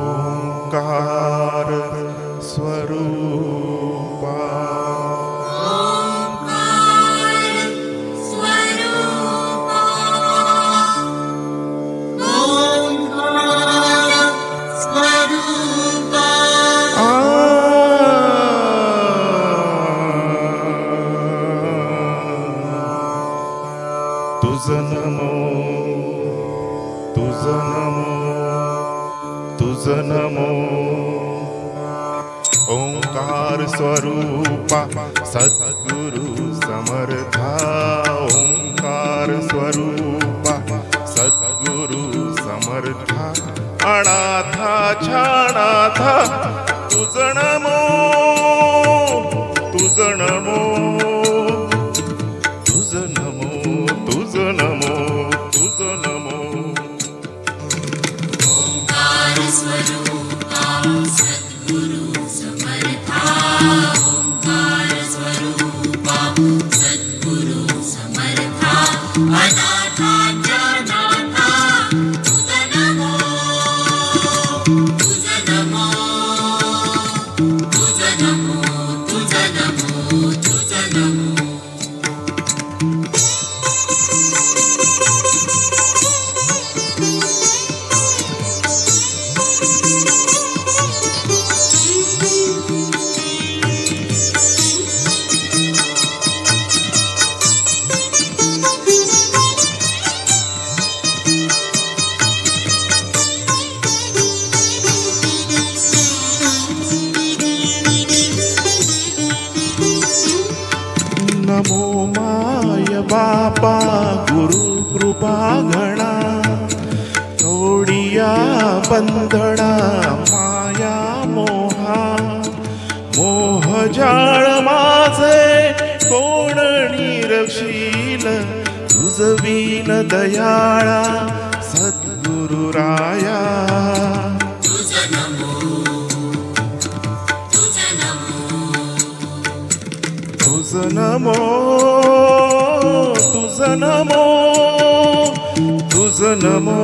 ओंकार स्वरूपा तुझं नमो तुझं नमो तुझं नमो ओंकार स्वरूपा सद्गुरु समर्था ओंकार स्वरूपा सद्गुरु समर्था अनाथाच्या नाथा तुझं नमो तुझं नमो तुझं नमो तुझं नमो तुझं नमो ओंकार स्वरूपा सद्गुरु समर्था ओंकार स्वरूपा सद्गुरु समर्था अनाथाच्या नाथा तुझं नमो तुझं नमो तुझं नमो तुझं नमो तुझं नमो नमो माय बापा गुरु कृपा गणा तोडिया बंधना माया मोहा मोह जाळ माझे कोण निरक्षील तुझवीन दयाळा सद्गुरु राया तुझं नमो तुझं नमो तुझं नमो तुझं नमो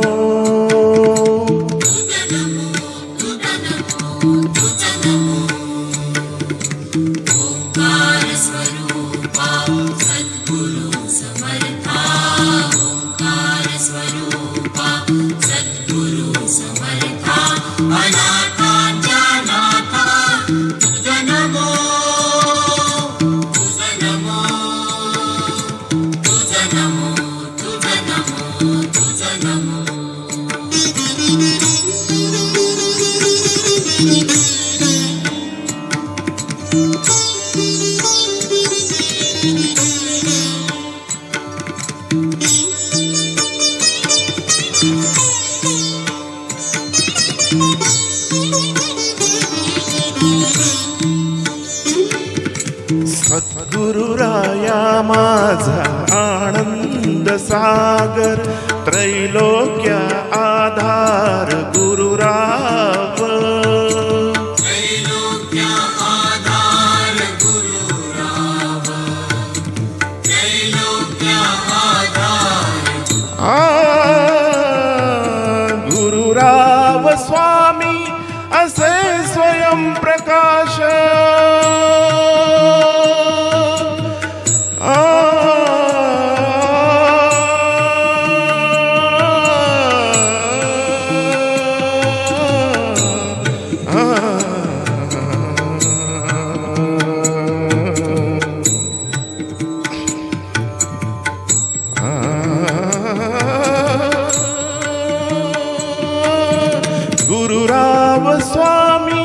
तुझं नमो ओंकार स्वरूपा सद्गुरु समर्था ओंकार स्वरूपा सद्गुरु समर्था अनाथाच्या नाथा तुझं नमो तुझं नमो तुझं नमो तुझं नमो तुझं नमो सद्गुरु राया माझा आनंद सागर त्रैलोक्य आधार गुरुराव त्रैलोक्य आधार गुरुराव त्रैलोक्य आधार गुरुराव स्वामी असे स्वयं प्रकाश गुरुराव स्वामी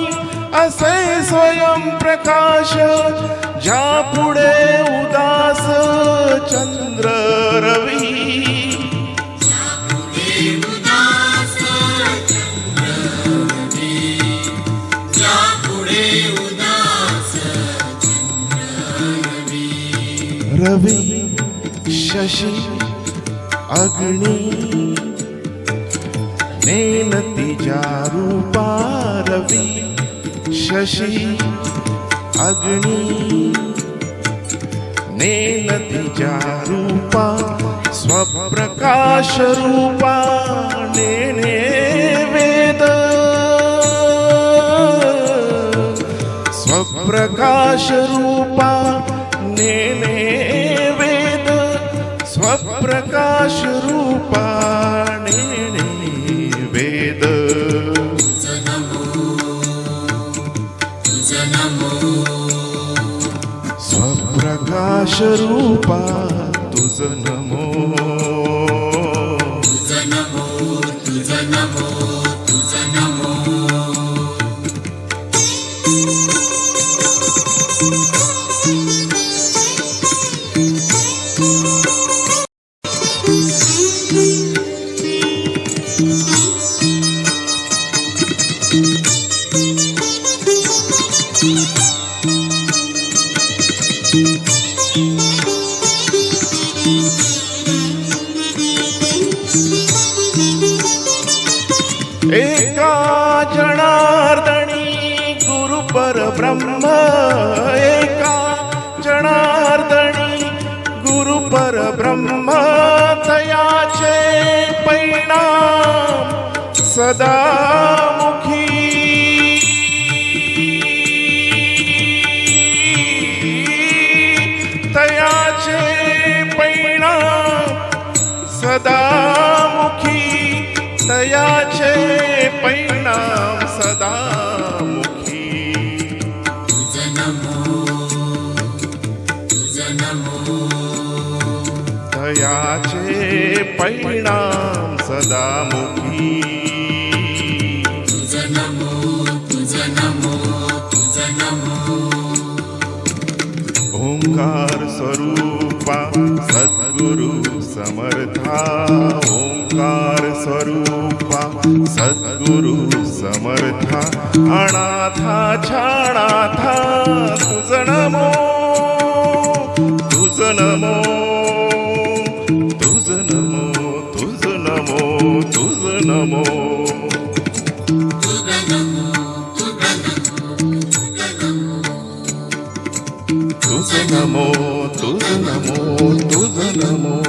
असे स्वयं प्रकाश ज्या पुढे उदास चंद्र रवी ज्यापुढे उदास चंद्र रवी ज्यापुढे उदास चंद्र रवी रवी शशी अग्नि नेनती रूपा रवी शशी अग्नि नेनती रूपा स्वप्रकाश रूपा नेने वेद स्वप्रकाश रूपा नेने वेद स्वप्रकाश रूपा नेने वेद तुझ नमो स्वप्रकाश रूपा तुझ नमो तुझ नमो तुझ नमो तुझ नमो एका जनार्दनी गुरु परब्रह्म एका जनार्दनी गुरु परब्रह्म तयाचे परिणाम सदा मुखी तयाचे परिणाम सदा मुखी तयाचे परिणाम सदा मुखी तुझ नमो तयाचे परिणाम सदा मुखी तुझ नमो तुझ नमो तुझ नमो ओंकार स्वरूपा सद्गुरु समर्था ओंकार स्वरूपा सद्गुरु समर्था अनाथा छाणाथा तुझ नमो तुझ नमो तुझ नमो तुझ नमो तुझ नमो तुझ नमो तुझ नमो तुझ नमो तुझ नमो तुझ नमो